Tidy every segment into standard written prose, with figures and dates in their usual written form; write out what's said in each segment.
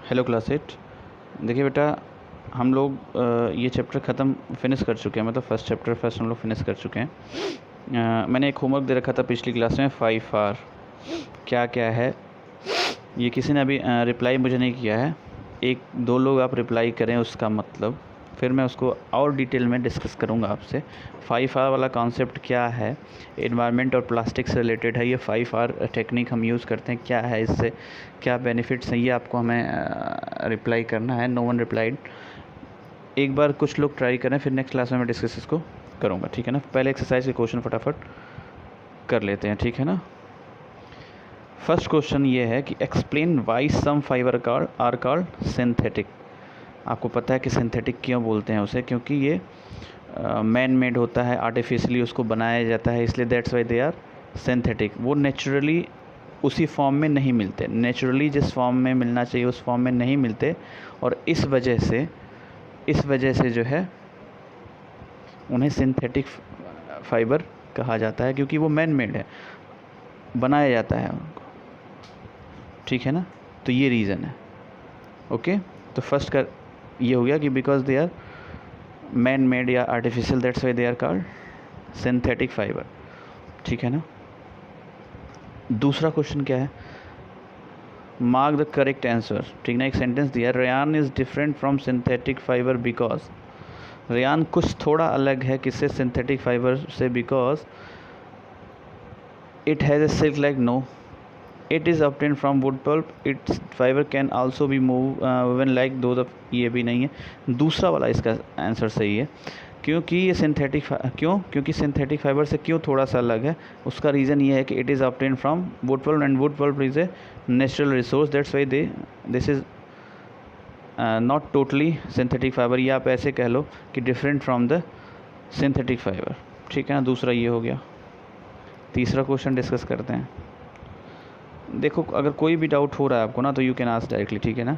Hello class 8। देखिए बेटा, हम लोग ये चैप्टर ख़त्म फिनिश कर चुके हैं, मतलब फर्स्ट चैप्टर फर्स्ट हम लोग फिनिश कर चुके हैं। मैंने एक होमवर्क दे रखा था पिछली क्लास में 5R क्या क्या है। ये किसी ने अभी रिप्लाई मुझे नहीं किया है। एक दो लोग आप रिप्लाई करें उसका मतलब, फिर मैं उसको और डिटेल में डिस्कस करूँगा आपसे। 5R वाला कॉन्सेप्ट क्या है, एनवायरनमेंट और प्लास्टिक से रिलेटेड है। ये 5R टेक्निक हम यूज़ करते हैं, क्या है, इससे क्या बेनिफिट्स हैं, ये आपको हमें रिप्लाई करना है। No one replied. एक बार कुछ लोग ट्राई करें, फिर नेक्स्ट क्लास में मैं डिस्कस इसको करूँगा, ठीक है ना। पहले एक्सरसाइज के क्वेश्चन फटाफट कर लेते हैं, ठीक है ना। फर्स्ट क्वेश्चन ये है कि explain why some fibre are called synthetic. आपको पता है कि सिंथेटिक क्यों बोलते हैं उसे, क्योंकि ये मैन मेड होता है, आर्टिफिशियली उसको बनाया जाता है, इसलिए that's why they are synthetic. वो नेचुरली उसी फॉर्म में नहीं मिलते, नेचुरली जिस फॉर्म में मिलना चाहिए उस फॉर्म में नहीं मिलते, और इस वजह से जो है उन्हें सिंथेटिक फाइबर कहा जाता है, क्योंकि वो मैन मेड है, बनाया जाता है उनको, ठीक है ना। तो ये रीज़न है। ओके, तो फर्स्ट का ये हो गया कि because they are man made या artificial, that's why they are called synthetic fibre, ठीक है ना। दूसरा क्वेश्चन क्या है, मार्क द करेक्ट आंसर, ठीक ना। एक सेंटेंस दिया, rayon is different from synthetic fibre because. Rayon कुछ थोड़ा अलग है किससे, सिंथेटिक फाइबर से, because it has a silk like no, it is obtained from wood pulp, its fibre can also be woven like दो। ये भी नहीं है, दूसरा वाला इसका आंसर सही है। क्योंकि ये क्योंकि सिंथेटिक फाइबर से क्यों थोड़ा सा अलग है, उसका रीज़न ये है कि it is obtained from wood pulp and wood pulp is a natural resource, that's why this is not totally synthetic fibre. ये आप ऐसे कह लो कि different from the synthetic fibre, ठीक है ना। दूसरा ये हो गया। तीसरा क्वेश्चन डिस्कस करते हैं। देखो, अगर कोई भी डाउट हो रहा है आपको ना, तो यू कैन आस्क डायरेक्टली, ठीक है ना।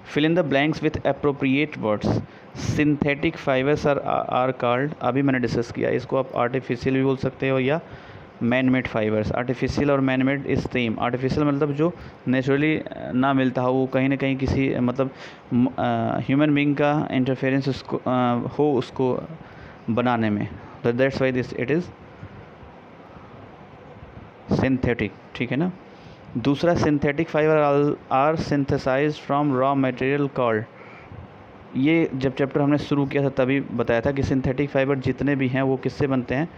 Fill in the blanks with appropriate words. Synthetic fibres are called, अभी मैंने डिस्कस किया, इसको आप आर्टिफिशियल भी बोल सकते हो या मैन मेड फाइबर्स। आर्टिफिशियल और man made is same. Artificial मतलब जो नेचुरली ना मिलता हो, वो कहीं ना कहीं किसी मतलब ह्यूमन बीइंग का इंटरफेरेंस उसको हो उसको बनाने में, तो that's why this it is synthetic, ठीक है ना। दूसरा, synthetic fibre are synthesised from raw material called. ये जब चैप्टर हमने शुरू किया था तभी बताया था कि सिंथेटिक फाइबर जितने भी हैं वो किससे बनते हैं,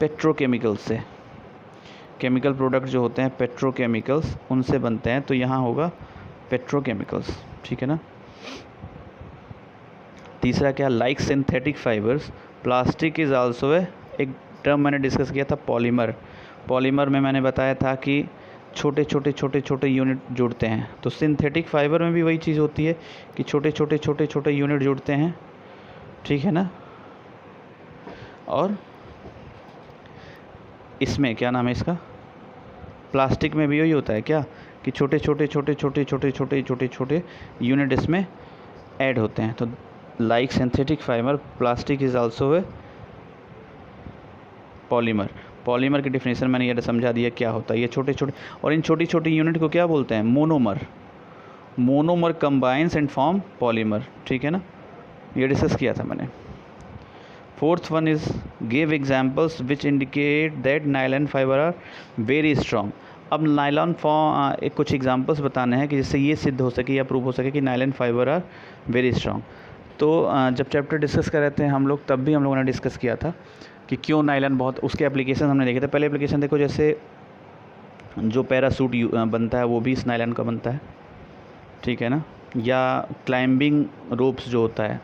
पेट्रोकेमिकल से। केमिकल प्रोडक्ट जो होते हैं पेट्रोकेमिकल्स, उनसे बनते हैं, तो यहाँ होगा पेट्रोकेमिकल्स, ठीक है ना। तीसरा क्या, like synthetic fibres plastic is also एक टर्म मैंने डिस्कस किया था, पॉलीमर। पॉलीमर में मैंने बताया था कि छोटे छोटे यूनिट जुड़ते हैं, तो सिंथेटिक फाइबर में भी वही चीज़ होती है कि छोटे छोटे यूनिट जुड़ते हैं, ठीक है ना। और इसमें क्या नाम है इसका, प्लास्टिक में भी वही होता है क्या, कि छोटे छोटे यूनिट इसमें ऐड होते हैं। तो like synthetic fibre plastic is also a polymer. Polymer की डिफिनेशन मैंने ये समझा दिया क्या होता है, ये छोटे छोटे, और इन छोटी छोटी यूनिट को क्या बोलते हैं, monomer. Monomer combines and form polymer, ठीक है ना, ये डिस्कस किया था मैंने। Fourth one is give examples which indicate that nylon fibre are very strong. अब नायलॉन एक कुछ एग्जांपल्स बताने हैं कि जिससे ये सिद्ध हो सके या प्रूव हो सके कि nylon fibre are very strong. तो जब चैप्टर डिस्कस कर रहे थे हम लोग, तब भी हम लोगों ने डिस्कस किया था कि क्यों नायलॉन बहुत, उसके एप्लीकेशन हमने देखे थे। पहले एप्लीकेशन देखो, जैसे जो पैरासूट बनता है वो भी इस नायलॉन का बनता है, ठीक है ना। या क्लाइंबिंग रोप्स जो होता है,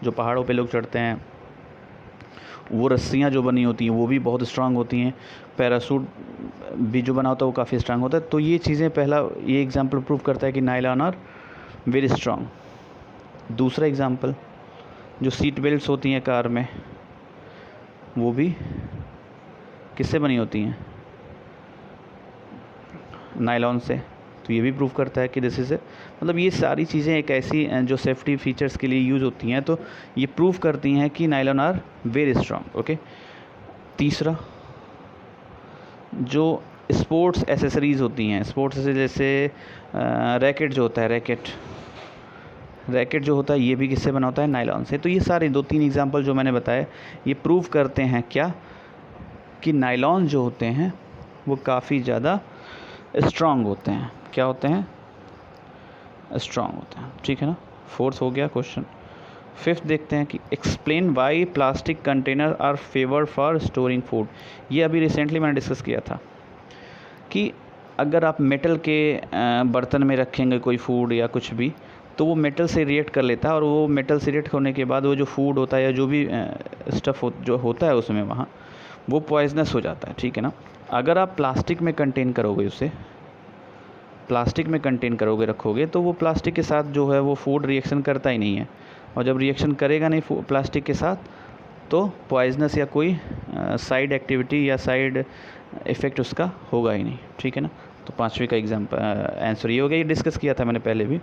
जो पहाड़ों पे लोग चढ़ते हैं, वो रस्सियाँ जो बनी होती हैं वो भी बहुत स्ट्रांग होती हैं। पैरासूट भी जो बना होता है वो काफ़ी स्ट्रांग होता है। तो ये चीज़ें, पहला ये एग्जांपल प्रूव करता है कि नायलॉन आर वेरी स्ट्रांग। दूसरा एग्जांपल, जो सीट बेल्ट्स होती हैं कार में, वो भी किससे बनी होती हैं, नायलॉन से। तो ये भी प्रूव करता है कि दिस इज़ मतलब ये सारी चीज़ें एक ऐसी जो सेफ्टी फीचर्स के लिए यूज़ होती हैं, तो ये प्रूव करती हैं कि nylon are very strong. Okay, तीसरा, जो स्पोर्ट्स एसेसरीज़ होती हैं, स्पोर्ट्स जैसे रैकेट जो होता है, रैकेट जो होता है ये भी किससे बना होता है? नायलॉन से। तो ये सारे 2-3 एग्जांपल जो मैंने बताए ये प्रूव करते हैं क्या, कि नायलॉन जो होते हैं वो काफ़ी ज़्यादा स्ट्रांग होते हैं। क्या होते हैं? स्ट्रांग होते हैं, ठीक है ना। 4th हो गया क्वेश्चन। 5th देखते हैं कि explain why plastic container are favoured for storing food. ये अभी रिसेंटली मैंने डिस्कस किया था कि अगर आप मेटल के बर्तन में रखेंगे कोई फूड या कुछ भी, तो वो मेटल से रिएक्ट कर लेता है, और वो मेटल से रिएक्ट होने के बाद वो जो फूड होता है या जो भी स्टफ़ जो होता है उसमें वहाँ, वो पॉइजनस हो जाता है, ठीक है ना। अगर आप प्लास्टिक में कंटेन करोगे, उसे प्लास्टिक में कंटेन करोगे, रखोगे, तो वो प्लास्टिक के साथ जो है वो फूड रिएक्शन करता ही नहीं है, और जब रिएक्शन करेगा नहीं प्लास्टिक के साथ, तो पॉइजनस या कोई साइड एक्टिविटी या साइड इफ़ेक्ट उसका होगा ही नहीं, ठीक है ना। तो 5वीं का एग्जाम्पल आंसर ये हो गया, ये डिस्कस किया था मैंने पहले भी।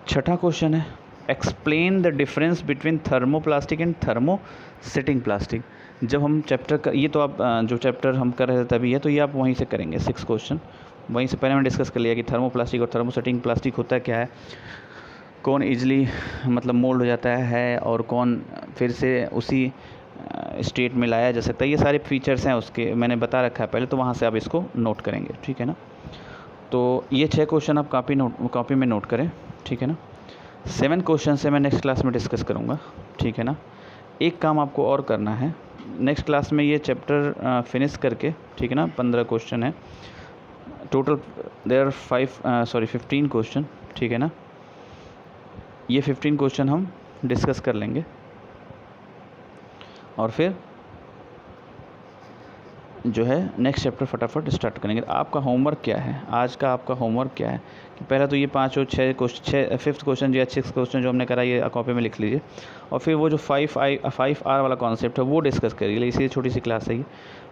6ठा क्वेश्चन है, explain the difference between thermoplastic and thermosetting plastic. जब हम चैप्टर का, ये तो आप जो चैप्टर हम कर रहे थे तभी है, तो ये आप वहीं से करेंगे। 6 क्वेश्चन वहीं से पहले मैंने डिस्कस कर लिया कि थर्मोप्लास्टिक और थर्मोसेटिंग प्लास्टिक होता क्या है, कौन ईजिली मतलब मोल्ड हो जाता है और कौन फिर से उसी स्टेट में लाया जा सकता है। ये सारे फीचर्स हैं उसके, मैंने बता रखा है पहले, तो वहाँ से आप इसको नोट करेंगे, ठीक है ना। तो ये 6 क्वेश्चन आप कॉपी में नोट करें, ठीक है ना। 7 क्वेश्चन से मैं नेक्स्ट क्लास में डिस्कस करूँगा, ठीक है ना। एक काम आपको और करना है, नेक्स्ट क्लास में ये चैप्टर फिनिश करके, ठीक है ना। 15 क्वेश्चन है टोटल, देयर 15 क्वेश्चन, ठीक है ना। ये 15 क्वेश्चन हम डिस्कस कर लेंगे, और फिर जो है नेक्स्ट चैप्टर फटाफट स्टार्ट करेंगे। आपका होमवर्क क्या है आज का? आपका होमवर्क क्या है कि पहला तो ये 5 और 6 क्वेश्चन, 5th क्वेश्चन या 6th क्वेश्चन जो हमने करा, ये कॉपी में लिख लीजिए, और फिर वो जो 5R वाला कॉन्सेप्ट है वो डिस्कस करिए। इसी छोटी सी क्लास है ये,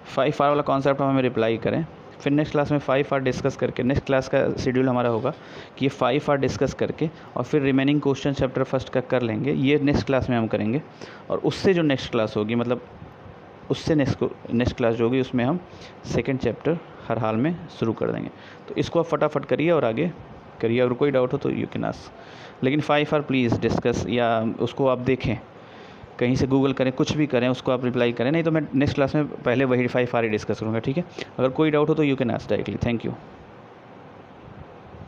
5R वाला कॉन्सेप्ट हमें रिप्लाई करें, फिर नेक्स्ट क्लास में 5R डिस्कस करके, नेक्स्ट क्लास का शेड्यूल हमारा होगा कि ये 5R डिस्कस करके, और फिर रिमेनिंग क्वेश्चन चैप्टर फर्स्ट का कर लेंगे, ये नेक्स्ट क्लास में हम करेंगे। और उससे जो नेक्स्ट क्लास होगी, मतलब उससे नेक्स्ट क्लास जो होगी, उसमें हम सेकंड चैप्टर हर हाल में शुरू कर देंगे। तो इसको आप फटाफट करिए और आगे करिए, अगर कोई डाउट हो तो यू कैन आस्क। लेकिन 5R प्लीज़ डिस्कस, या उसको आप देखें कहीं से, गूगल करें, कुछ भी करें, उसको आप रिप्लाई करें, नहीं तो मैं नेक्स्ट क्लास में पहले वही 5R ही डिस्कस करूँगा, ठीक है। अगर कोई डाउट हो तो you can ask directly. Thank you.